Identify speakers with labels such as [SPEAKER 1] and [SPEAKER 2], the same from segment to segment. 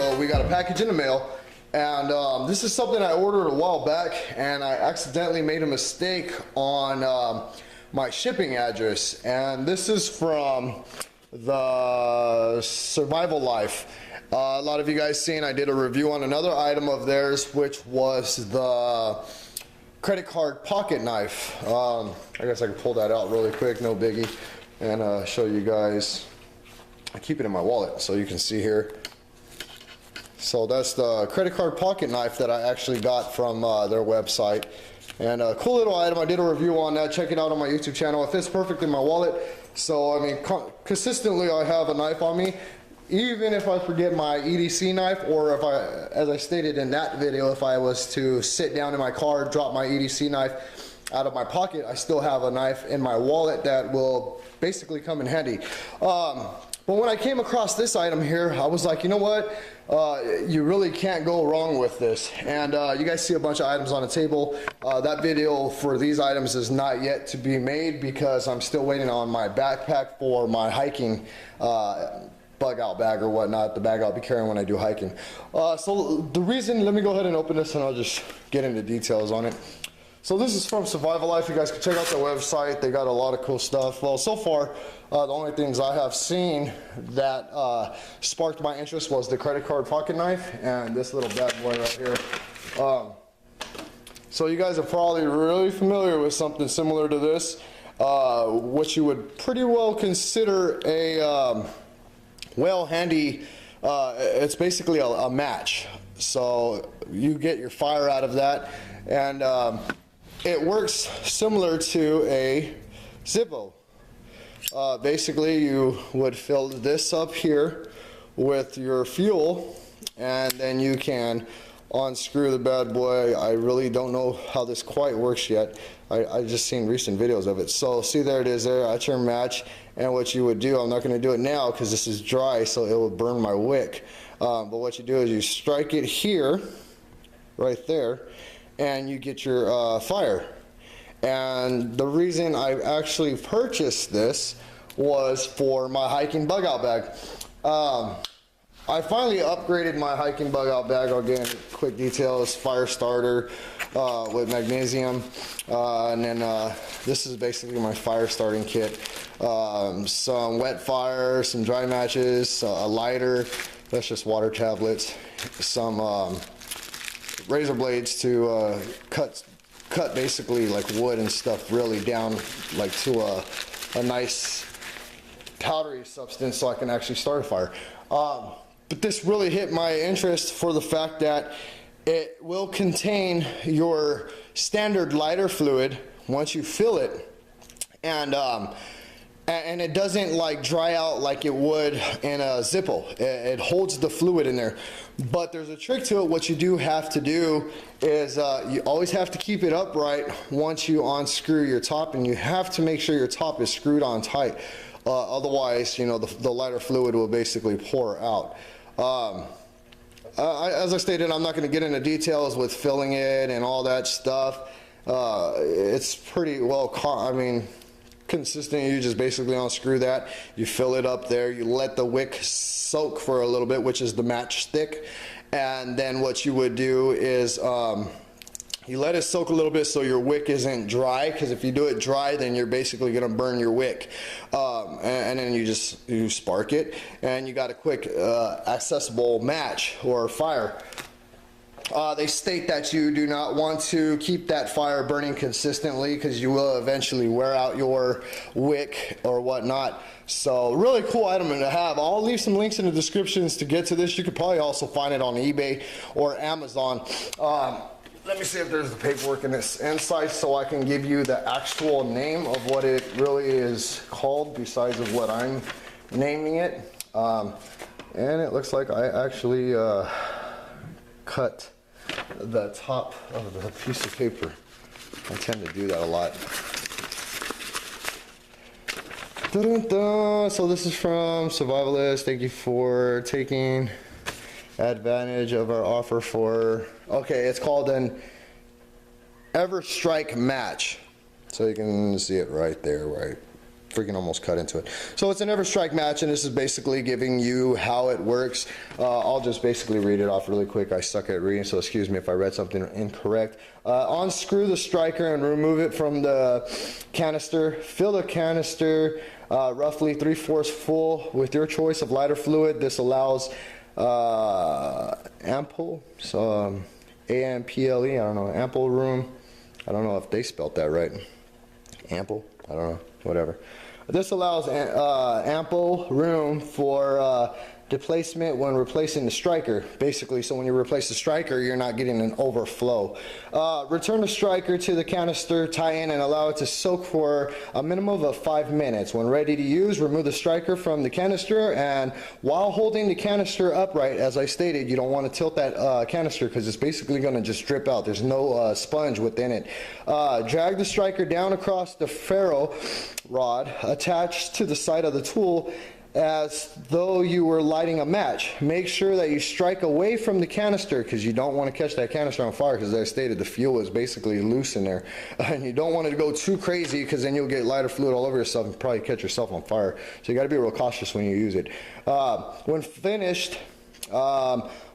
[SPEAKER 1] So we got a package in the mail, and this is something I ordered a while back, and I accidentally made a mistake on my shipping address. And this is from the Survival Life. A lot of you guys seen I did a review on another item of theirs, which was the credit card pocket knife. I guess I can pull that out really quick, no biggie, and show you guys. I keep it in my wallet so you can see here. So that's the credit card pocket knife that I actually got from their website. And a cool little item. I did a review on that. Check it out on my YouTube channel. It fits perfect in my wallet. So I mean, consistently I have a knife on me. Even if I forget my EDC knife, or if I, as I stated in that video, if I was to sit down in my car, drop my EDC knife out of my pocket, I still have a knife in my wallet that will basically come in handy. But when I came across this item here, I was like, you know what? You really can't go wrong with this. And you guys see a bunch of items on the table. That video for these items is not yet to be made because I'm still waiting on my backpack for my hiking bug out bag or whatnot, the bag I'll be carrying when I do hiking. So the reason, let me go ahead and open this and I'll just get into details on it. So this is from Survival Life. You guys can check out their website. They got a lot of cool stuff. Well, so far, the only things I have seen that sparked my interest was the credit card pocket knife and this little bad boy right here. So you guys are probably really familiar with something similar to this, which you would pretty well consider a well handy, it's basically a match. So you get your fire out of that, and it works similar to a ZIPPO. Basically you would fill this up here with your fuel, and then you can unscrew the bad boy. I really don't know how this quite works yet. I just seen recent videos of it. So see, there it is there. I turn match, and what you would do, I'm not going to do it now because this is dry, so it will burn my wick. But what you do is you strike it here, right there, and you get your fire. And the reason I actually purchased this was for my hiking bug out bag. I finally upgraded my hiking bug out bag. I'll get into quick details. Fire starter with magnesium, and then this is basically my fire starting kit. Some wet fire, some dry matches, a lighter, that's just water tablets, some razor blades to cut basically like wood and stuff really down like to a nice powdery substance so I can actually start a fire. But this really hit my interest for the fact that it will contain your standard lighter fluid once you fill it, and it doesn't like dry out like it would in a ZIPPO. It holds the fluid in there. But there's a trick to it. What you do have to do is you always have to keep it upright once you unscrew your top, and you have to make sure your top is screwed on tight. Otherwise, you know, the lighter fluid will basically pour out. As I stated, I'm not going to get into details with filling it and all that stuff. It's pretty well, I mean, consistent. You just basically unscrew that, you fill it up there, you let the wick soak for a little bit, which is the match stick, and then what you would do is you let it soak a little bit so your wick isn't dry, because if you do it dry, then you're basically going to burn your wick. And then you spark it, and you got a quick accessible match or fire. They state that you do not want to keep that fire burning consistently because you will eventually wear out your wick or whatnot. So really cool item to have. I'll leave some links in the descriptions to get to this. You could probably also find it on eBay or Amazon. Let me see if there's the paperwork in this inside so I can give you the actual name of what it really is called besides of what I'm naming it. And it looks like I actually cut the top of the piece of paper. I tend to do that a lot. Dun-dun-dun. So this is from Survivalist. Thank you for taking advantage of our offer for, okay, it's called an Everstryke match. So you can see it right there, right freaking almost cut into it. So it's an Everstryke match, and this is basically giving you how it works. I'll just basically read it off really quick. I suck at reading, so excuse me if I read something incorrect. Unscrew the striker and remove it from the canister. Fill the canister roughly 3/4 full with your choice of lighter fluid. This allows ample, so A-M-P-L-E, I don't know, ample room. I don't know if they spelt that right. Ample, I don't know, whatever. This allows ample room for displacement when replacing the striker, basically. So when you replace the striker, you're not getting an overflow. Return the striker to the canister, tie in, and allow it to soak for a minimum of 5 minutes. When ready to use, remove the striker from the canister, and while holding the canister upright, as I stated, you don't want to tilt that canister because it's basically going to just drip out. There's no sponge within it. Drag the striker down across the ferro rod attached to the side of the tool as though you were lighting a match. Make sure that you strike away from the canister because you don't want to catch that canister on fire, because as I stated, the fuel is basically loose in there. And you don't want it to go too crazy because then you'll get lighter fluid all over yourself and probably catch yourself on fire. So you got to be real cautious when you use it. When finished,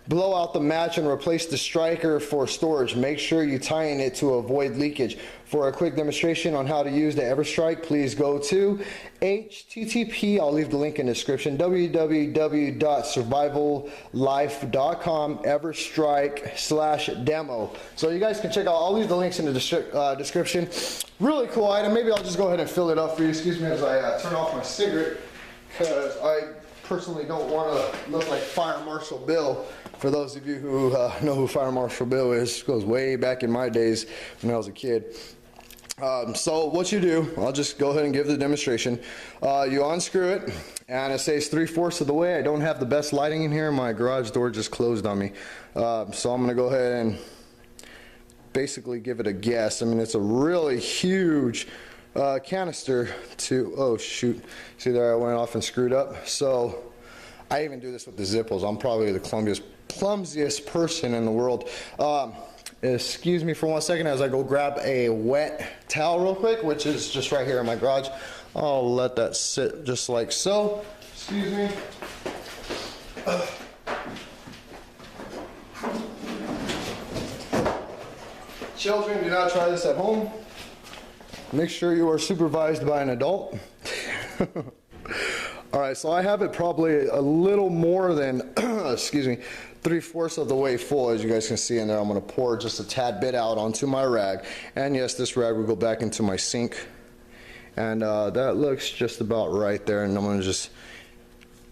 [SPEAKER 1] blow out the match and replace the striker for storage. Make sure you tie in it to avoid leakage. For a quick demonstration on how to use the Everstryke, please go to http, I'll leave the link in the description, www.survivallife.com Everstryke/demo. So you guys can check out, I'll leave the links in the description. Really cool item. Maybe I'll just go ahead and fill it up for you. Excuse me as I turn off my cigarette, because I personally don't want to look like Fire Marshal Bill. For those of you who know who Fire Marshal Bill is, it goes way back in my days when I was a kid. So what you do, I'll just go ahead and give the demonstration. You unscrew it, and it says 3/4 of the way. I don't have the best lighting in here. My garage door just closed on me. So I'm going to go ahead and basically give it a guess. I mean, it's a really huge canister to, oh shoot, see there I went off and screwed up. So I even do this with the ZIPPOs. I'm probably the clumsiest person in the world. Excuse me for 1 second as I go grab a wet towel real quick, which is just right here in my garage. I'll let that sit just like so. Excuse me. Children, do not try this at home. Make sure you are supervised by an adult. All right, so I have it probably a little more than, excuse me, 3/4 of the way full. As you guys can see in there, I'm going to pour just a tad bit out onto my rag. And yes, this rag will go back into my sink. And that looks just about right there. And I'm going to just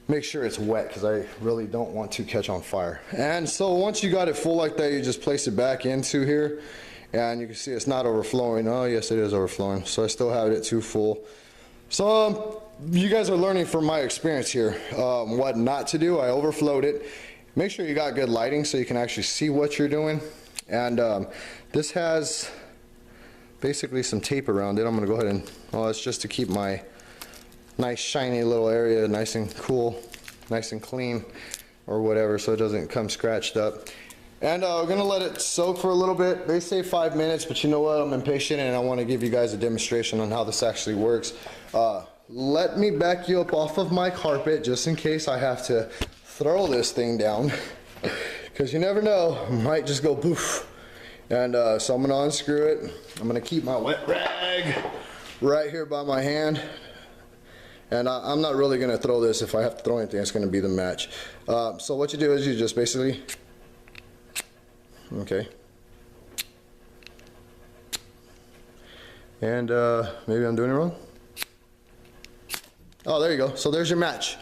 [SPEAKER 1] make sure it's wet because I really don't want to catch on fire. And so once you got it full like that, you just place it back into here. And you can see it's not overflowing. Oh, yes, it is overflowing. So I still have it too full. So you guys are learning from my experience here what not to do. I overflowed it. Make sure you got good lighting so you can actually see what you're doing. And this has basically some tape around it. I'm going to go ahead and, well, it's just to keep my nice shiny little area nice and cool, nice and clean or whatever, so it doesn't come scratched up. And we're going to let it soak for a little bit. They say 5 minutes, but you know what? I'm impatient and I want to give you guys a demonstration on how this actually works. Let me back you up off of my carpet just in case I have to throw this thing down. Because you never know, it might just go poof. And so I'm going to unscrew it. I'm going to keep my wet rag right here by my hand. And I'm not really going to throw this. If I have to throw anything, it's going to be the match. So what you do is you just basically, okay. And maybe I'm doing it wrong. Oh, there you go. So there's your match.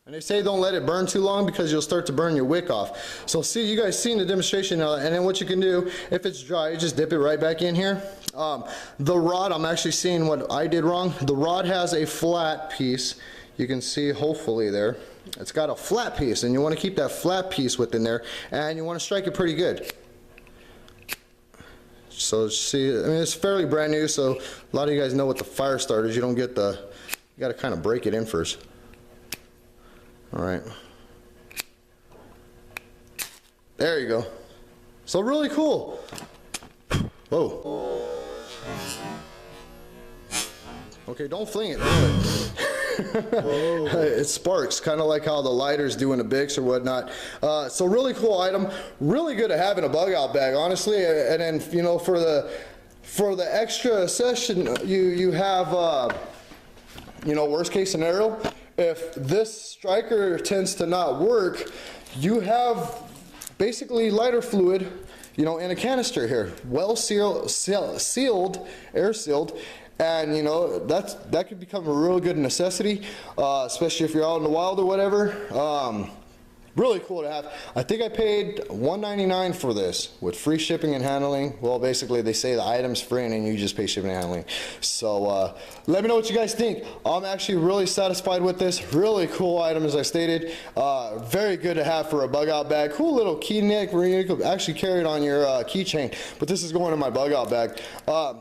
[SPEAKER 1] And they say don't let it burn too long because you'll start to burn your wick off. So see, you guys seen the demonstration now, and then what you can do, if it's dry, you just dip it right back in here. The rod, I'm actually seeing what I did wrong. The rod has a flat piece. You can see hopefully there. It's got a flat piece, and you want to keep that flat piece within there, and you want to strike it pretty good. So see, I mean, it's fairly brand new, so a lot of you guys know what the fire starters, you don't get the, you got to kind of break it in first. All right. There you go. So really cool. Whoa. Okay, don't fling it. It sparks, kind of like how the lighters do in the Bics or whatnot. So really cool item, really good to have in a bug out bag, honestly. And then, you know, for the extra session, you have, you know, worst case scenario, if this striker tends to not work, you have basically lighter fluid, you know, in a canister here, well sealed, air sealed. And you know, that could become a real good necessity, especially if you're out in the wild or whatever. Really cool to have. I think I paid $1.99 for this with free shipping and handling. Well, basically they say the item's free and then you just pay shipping and handling. So let me know what you guys think. I'm actually really satisfied with this. Really cool item, as I stated. Very good to have for a bug out bag. Cool little key nick where you could actually carry it on your keychain. But this is going in my bug out bag.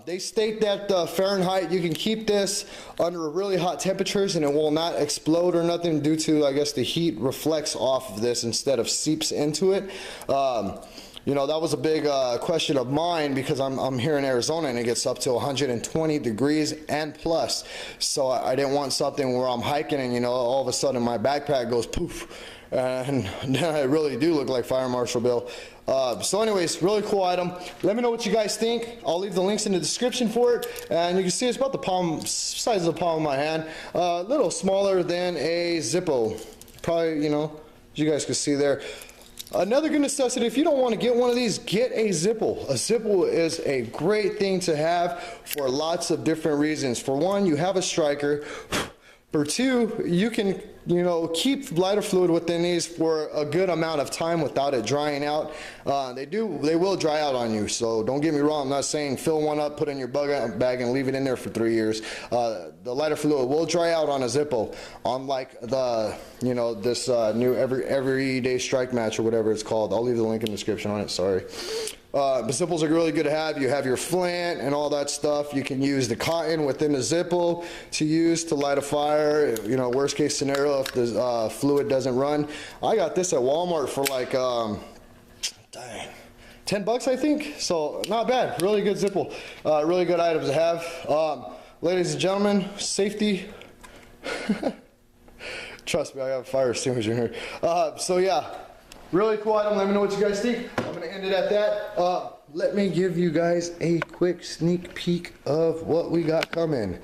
[SPEAKER 1] They state that Fahrenheit, you can keep this under really hot temperatures and it will not explode or nothing due to, I guess, the heat reflects off of this instead of seeps into it. You know, that was a big question of mine because I'm here in Arizona and it gets up to 120 degrees and plus. So I didn't want something where I'm hiking and, you know, all of a sudden my backpack goes poof. And I really do look like Fire Marshal Bill. So anyways, really cool item. Let me know what you guys think. I'll leave the links in the description for it. And you can see it's about the size of the palm of my hand. A little smaller than a Zippo. Probably, you know, as you guys can see there. Another good necessity, if you don't want to get one of these, get a Zippo. A Zippo is a great thing to have for lots of different reasons. For one, you have a striker. For two, you can, you know, keep lighter fluid within these for a good amount of time without it drying out. They will dry out on you, so don't get me wrong. I'm not saying fill one up, put it in your bug out bag and leave it in there for 3 years. The lighter fluid will dry out on a Zippo, unlike the, you know, this new everyday strike match or whatever it's called. I'll leave the link in the description on it, sorry. But Zippos are really good to have. You have your flint and all that stuff. You can use the cotton within the Zippo to use to light a fire. You know, worst case scenario if the fluid doesn't run. I got this at Walmart for like, dang, 10 bucks I think. So not bad. Really good Zippo. Really good items to have. Ladies and gentlemen, safety. Trust me, I got a fire extinguisher in here. So yeah. Really cool item. Let me know what you guys think. I'm going to end it at that. Let me give you guys a quick sneak peek of what we got coming.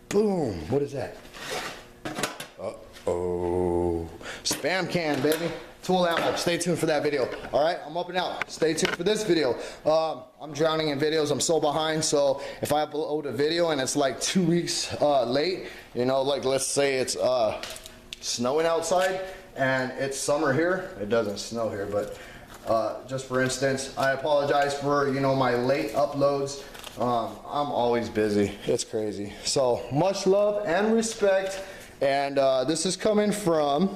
[SPEAKER 1] Boom. What is that? Uh-oh. Spam can, baby. Tool ammo. Stay tuned for that video. All right, I'm up and out. Stay tuned for this video. I'm drowning in videos. I'm so behind. So if I upload a video and it's like 2 weeks late, you know, like let's say it's snowing outside, and it's summer here. It doesn't snow here, but just for instance, I apologize for, you know, my late uploads. I'm always busy. It's crazy. So much love and respect. And this is coming from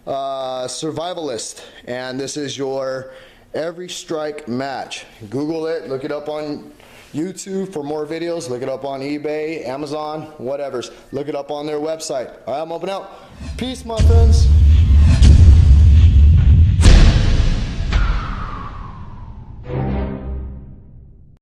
[SPEAKER 1] Survivalist, and this is your Everstryke match. Google it. Look it up on YouTube for more videos. Look it up on eBay, Amazon, whatever's. Look it up on their website. All right, I'm up and out. Peace, my friends.